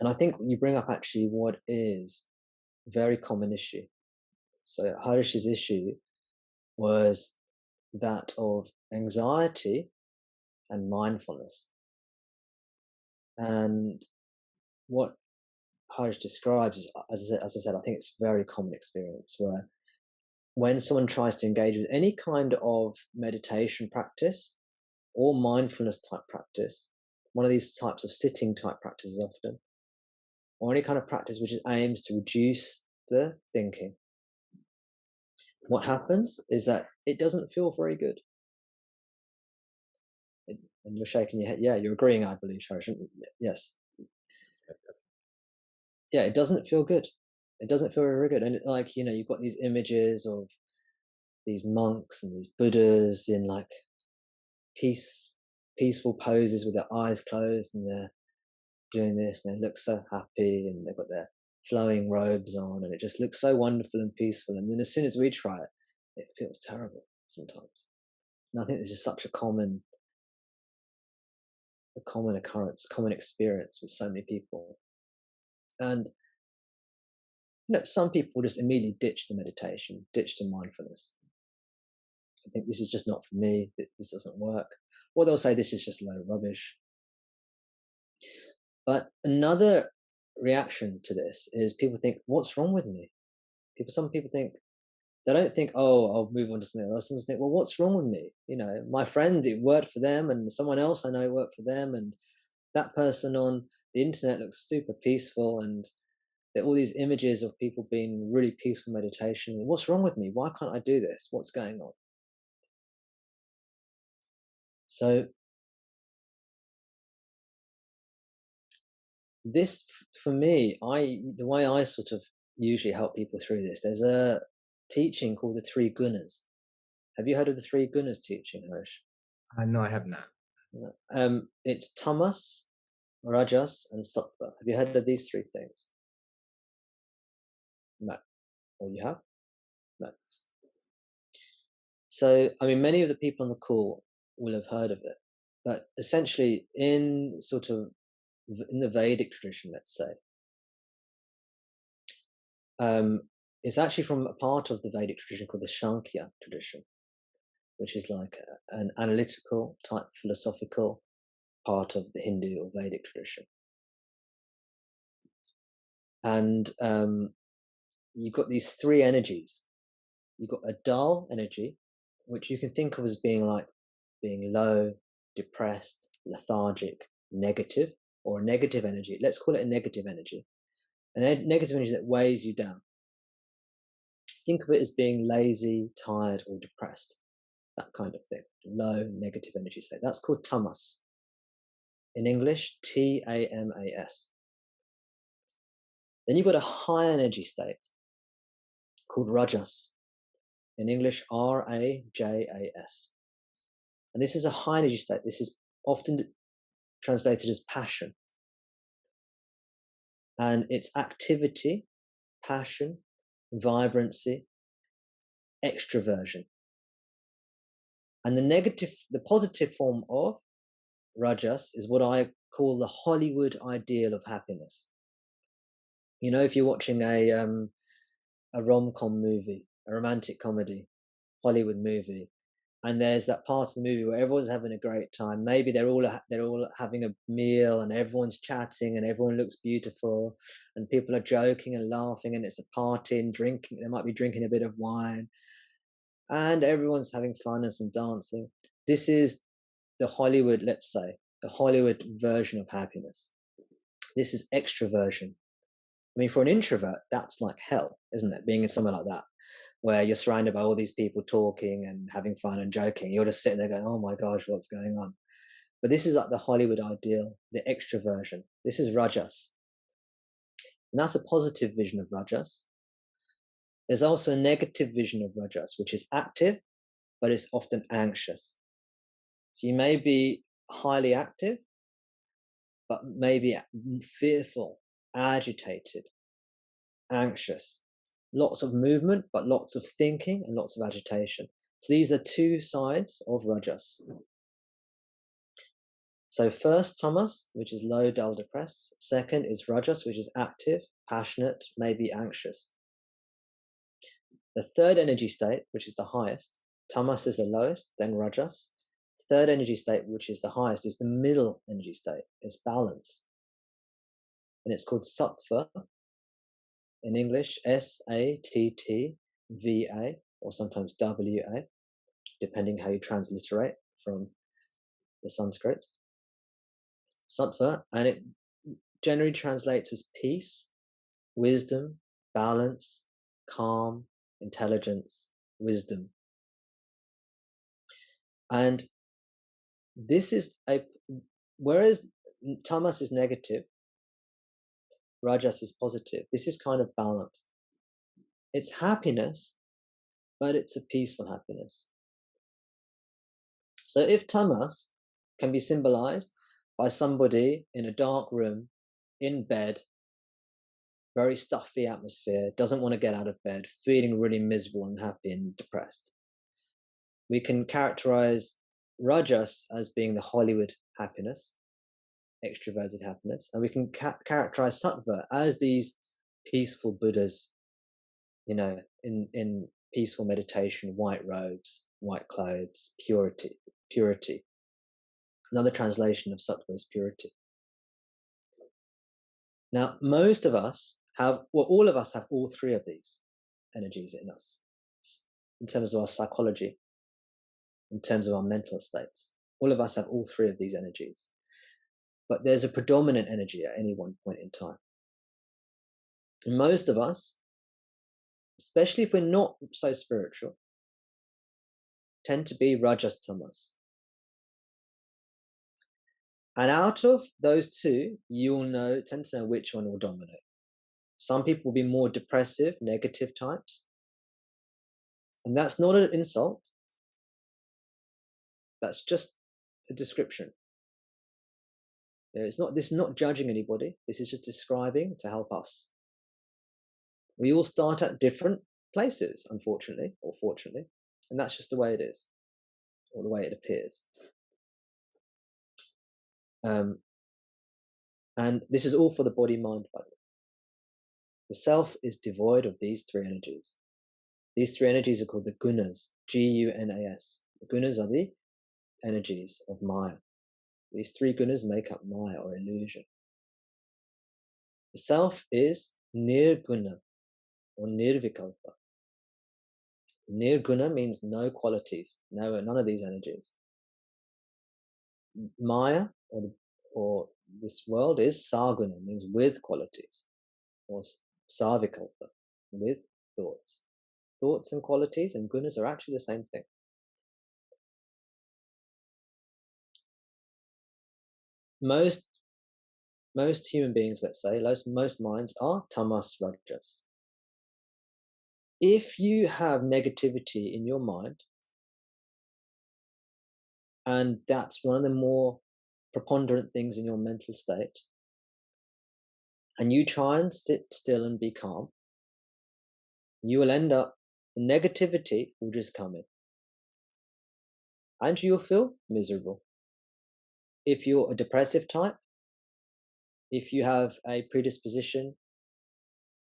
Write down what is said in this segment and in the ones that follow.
And I think you bring up actually what is a very common issue. So Harish's issue was that of anxiety and mindfulness. And what Harish describes is, as I said, I think it's a very common experience where when someone tries to engage with any kind of meditation practice or mindfulness type practice, one of these types of sitting type practices often, or any kind of practice which aims to reduce the thinking, what happens is that it doesn't feel very good. And you're shaking your head. Yeah, you're agreeing, I believe, Harish. Yes. Yeah, it doesn't feel good. It doesn't feel very good. And like, you've got these images of these monks and these Buddhas in like peaceful poses with their eyes closed, and they're doing this, and they look so happy, and they've got their flowing robes on, and it just looks so wonderful and peaceful. And then as soon as we try it, it feels terrible sometimes. And I think this is such a common occurrence, common experience with so many people. And some people just immediately ditch the meditation, ditch the mindfulness. I think this is just not for me. This doesn't work. Or they'll say this is just a load of rubbish. But another reaction to this is people think, what's wrong with me? Some people think, they don't think, oh, I'll move on to something else. Some think, well, what's wrong with me? My friend, it worked for them, and someone else I know worked for them, and that person on the internet looks super peaceful, and there are all these images of people being really peaceful meditation. What's wrong with me? Why can't I do this? What's going on? So this, for me, the way I sort of usually help people through this, there's a teaching called the three gunas. Have you heard of the three gunas teaching, Harish? No, I have not. It's tamas, rajas, and sattva. Have you heard of these three things? No. Or you have? No. So, I mean, many of the people on the call will have heard of it, but essentially in the Vedic tradition, let's say, it's actually from a part of the Vedic tradition called the Sankhya tradition, which is like an analytical type philosophical part of the Hindu or Vedic tradition. And you've got these three energies. You've got a dull energy, which you can think of as being low, depressed, lethargic, negative, or a negative energy. Let's call it a negative energy. A negative energy that weighs you down. Think of it as being lazy, tired, or depressed. That kind of thing. Low, negative energy state. That's called tamas. In English, Tamas. Then you've got a high energy state called rajas. In English, Rajas. And this is a high energy state. This is often translated as passion. And it's activity, passion, vibrancy, extroversion. And the positive form of rajas is what I call the Hollywood ideal of happiness. If you're watching a rom-com movie, a romantic comedy, Hollywood movie, and there's that part of the movie where everyone's having a great time. Maybe they're all having a meal, and everyone's chatting, and everyone looks beautiful, and people are joking and laughing, and it's a party and drinking. They might be drinking a bit of wine, and everyone's having fun and some dancing. This is the Hollywood, let's say, the Hollywood version of happiness. This is extroversion. I mean, for an introvert, that's like hell, isn't it? Being in somewhere like that, where you're surrounded by all these people talking and having fun and joking. You're just sitting there going, oh my gosh, what's going on? But this is like the Hollywood ideal, the extroversion. This is rajas. And that's a positive vision of rajas. There's also a negative vision of rajas, which is active, but it's often anxious. So you may be highly active, but maybe fearful, agitated, anxious. Lots of movement, but lots of thinking and lots of agitation. So these are two sides of rajas. So first, tamas, which is low, dull, depressed. Second is rajas, which is active, passionate, maybe anxious. The third energy state, which is the highest, tamas is the lowest, then rajas. Third energy state, which is the highest, is the middle energy state. It's balance. And it's called sattva. In English, S-A-T-T-V-A, or sometimes W-A, depending how you transliterate from the Sanskrit. Sattva, and it generally translates as peace, wisdom, balance, calm, intelligence, wisdom. And this is whereas tamas is negative, rajas is positive. This is kind of balanced. It's happiness, but it's a peaceful happiness. So if tamas can be symbolized by somebody in a dark room, in bed, very stuffy atmosphere, doesn't want to get out of bed, feeling really miserable, unhappy, and depressed. We can characterize rajas as being the Hollywood happiness, extroverted happiness, and we can characterize sattva as these peaceful Buddhas, in peaceful meditation, white robes, white clothes, purity. Another translation of sattva is purity. Now, most of us all of us have all three of these energies in us, in terms of our psychology, in terms of our mental states. All of us have all three of these energies. But there's a predominant energy at any one point in time. And most of us, especially if we're not so spiritual, tend to be rajas tamas. And out of those two, you'll tend to know which one will dominate. Some people will be more depressive, negative types. And that's not an insult. That's just a description. This is not judging anybody. This is just describing to help us. We all start at different places, unfortunately, or fortunately. And that's just the way it is, or the way it appears. And this is all for the body-mind, by the way. The self is devoid of these three energies. These three energies are called the gunas, G-U-N-A-S. The gunas are the energies of Maya. These three gunas make up Maya, or illusion. The self is nirguna, or nirvikalpa. Nirguna means no qualities, none of these energies. Maya, or this world, is saguna, means with qualities, or savikalpa, with thoughts. Thoughts and qualities and gunas are actually the same thing. Most human beings, let's say, most minds are tamas rajas. If you have negativity in your mind, and that's one of the more preponderant things in your mental state, and you try and sit still and be calm, you will end up, the negativity will just come in. And you'll feel miserable. If you're a depressive type, if you have a predisposition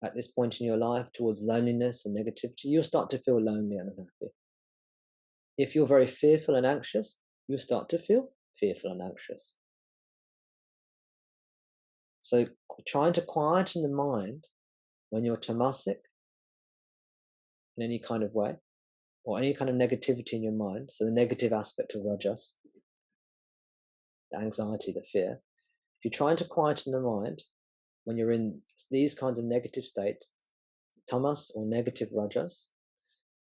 at this point in your life towards loneliness and negativity, you'll start to feel lonely and unhappy. If you're very fearful and anxious, you'll start to feel fearful and anxious. So trying to quieten the mind when you're tamasic in any kind of way, or any kind of negativity in your mind, so the negative aspect of rajas, the anxiety, the fear, if you're trying to quieten the mind when you're in these kinds of negative states, tamas or negative rajas,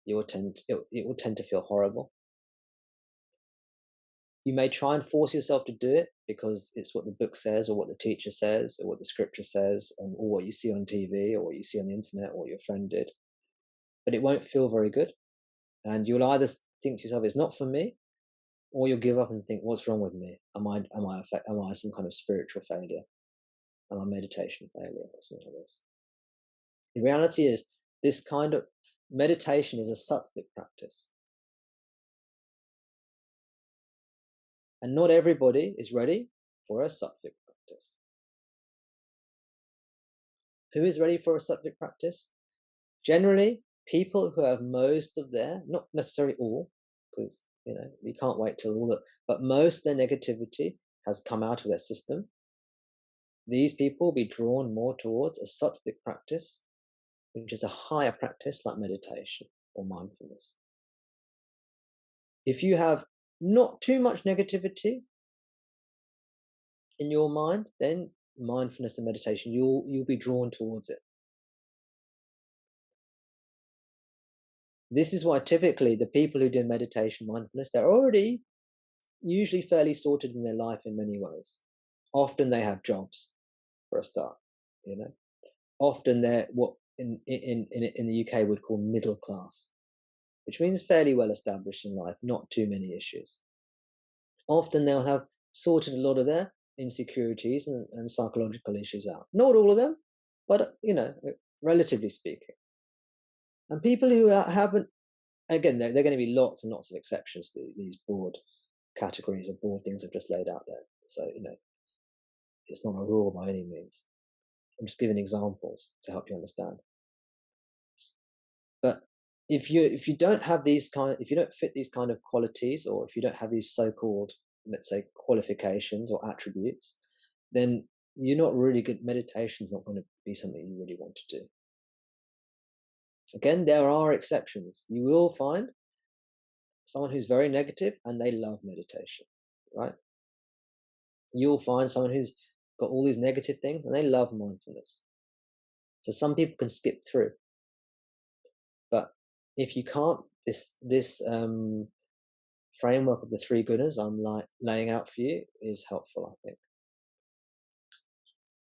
it will tend to feel horrible. You may try and force yourself to do it because it's what the book says, or what the teacher says, or what the scripture says, or what you see on TV, or what you see on the internet, or what your friend did. But it won't feel very good. And you'll either think to yourself, it's not for me, or you'll give up and think, what's wrong with me? Am I some kind of spiritual failure? Am I meditation failure, or something like this? The reality is, this kind of meditation is a sattvic practice. And not everybody is ready for a sattvic practice. Who is ready for a sattvic practice? Generally, people who have most of their, not necessarily all, because we can't wait till all that, but most of their negativity has come out of their system. These people will be drawn more towards a sattvic practice, which is a higher practice like meditation or mindfulness. If you have not too much negativity in your mind, then mindfulness and meditation, you'll be drawn towards it. This is why typically the people who do meditation, mindfulness, they're already usually fairly sorted in their life in many ways. Often they have jobs for a start, Often they're what in the UK would call middle class, which means fairly well established in life, not too many issues. Often they'll have sorted a lot of their insecurities and psychological issues out. Not all of them, but relatively speaking. And people who haven't, again, they're going to be lots and lots of exceptions to these broad categories or broad things I've just laid out there. So, it's not a rule by any means. I'm just giving examples to help you understand. But if you don't have if you don't fit these kind of qualities, or if you don't have these so-called, let's say, qualifications or attributes, then you're not really good. Meditation's not going to be something you really want to do. Again, there are exceptions. You will find someone who's very negative and they love meditation, right? You'll find someone who's got all these negative things and they love mindfulness. So some people can skip through. But if you can't, this framework of the 3 gunas I'm laying out for you is helpful, I think.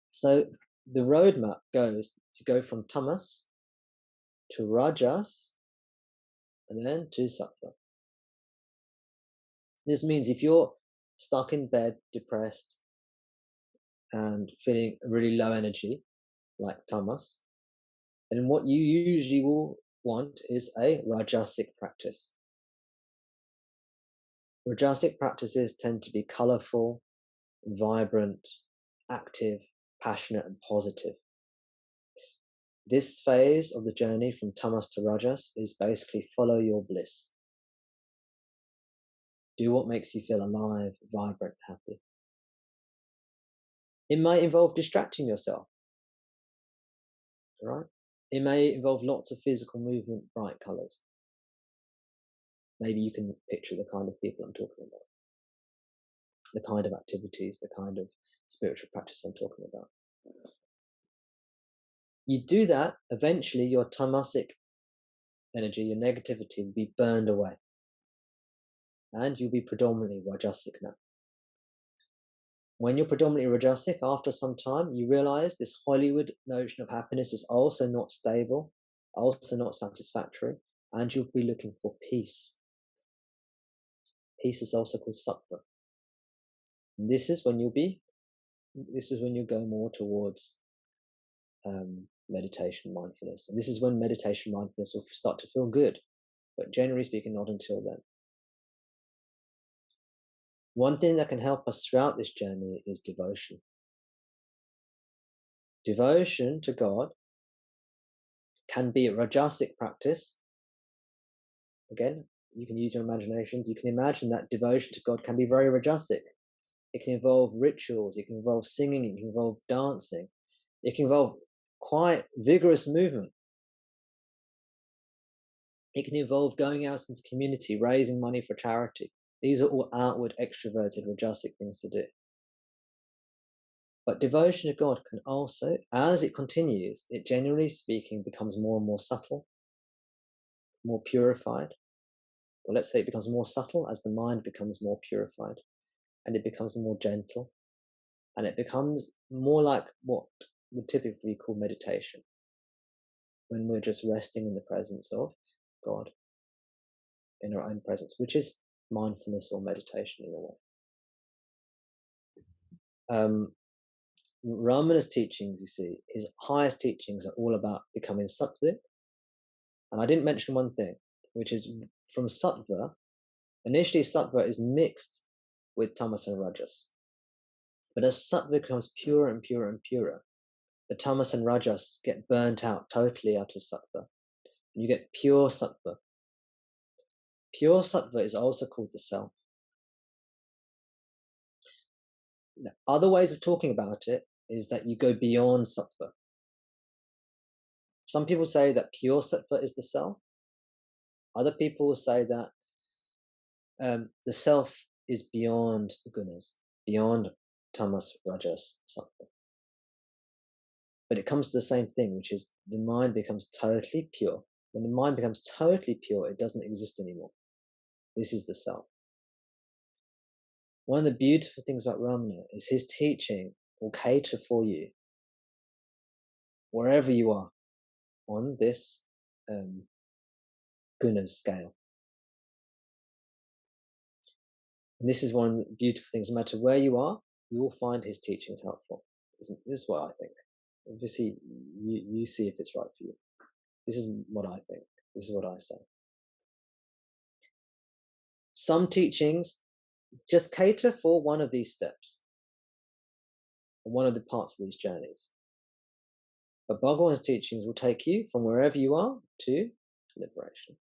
So the roadmap goes to go from tamas to rajas and then to sattva. This means if you're stuck in bed, depressed, and feeling really low energy, like tamas, then what you usually will want is a rajasic practice. Rajasic practices tend to be colorful, vibrant, active, passionate, and positive. This phase of the journey from tamas to rajas is basically follow your bliss. Do what makes you feel alive, vibrant, happy. It might involve distracting yourself, right? It may involve lots of physical movement, bright colors. Maybe you can picture the kind of people I'm talking about, the kind of activities, the kind of spiritual practice I'm talking about. You do that, eventually your tamasic energy, your negativity will be burned away. And you'll be predominantly rajasic now. When you're predominantly rajasic, after some time, you realize this Hollywood notion of happiness is also not stable, also not satisfactory, and you'll be looking for peace. Peace is also called sattva. And this is when you go more towards meditation, mindfulness. And this is when meditation, mindfulness will start to feel good. But generally speaking, not until then. One thing that can help us throughout this journey is devotion. Devotion to God can be a rajasic practice. Again, you can use your imaginations. You can imagine that devotion to God can be very rajasic. It can involve rituals. It can involve singing. It can involve dancing. It can involve quite vigorous movement. It can involve going out into the community, raising money for charity. These are all outward, extroverted, rajasic things to do. But devotion to God can also, as it continues, it generally speaking becomes more and more subtle, more purified. Or let's say it becomes more subtle as the mind becomes more purified, and it becomes more gentle, and it becomes more like what would typically be called meditation, when we're just resting in the presence of God, in our own presence, which is mindfulness or meditation in a way. Ramana's teachings, you see, his highest teachings are all about becoming sattvic. And I didn't mention one thing, which is from sattva. Initially, sattva is mixed with tamas and rajas. But as sattva becomes purer and purer and purer, the tamas and rajas get burnt out totally out of sattva, and you get pure sattva. Pure sattva is also called the self. Now, other ways of talking about it is that you go beyond sattva. Some people say that pure sattva is the self. Other people will say that the self is beyond the gunas, beyond tamas, rajas, sattva. But it comes to the same thing, which is the mind becomes totally pure. When the mind becomes totally pure, it doesn't exist anymore. This is the self. One of the beautiful things about Ramana is his teaching will cater for you wherever you are on this gunas scale. And this is one of the beautiful things. No matter where you are, you will find his teachings helpful. This is what I think. Obviously, you see if it's right for you. This is what I think. This is what I say. Some teachings just cater for one of these steps, or one of the parts of these journeys. But Bhagavan's teachings will take you from wherever you are to liberation.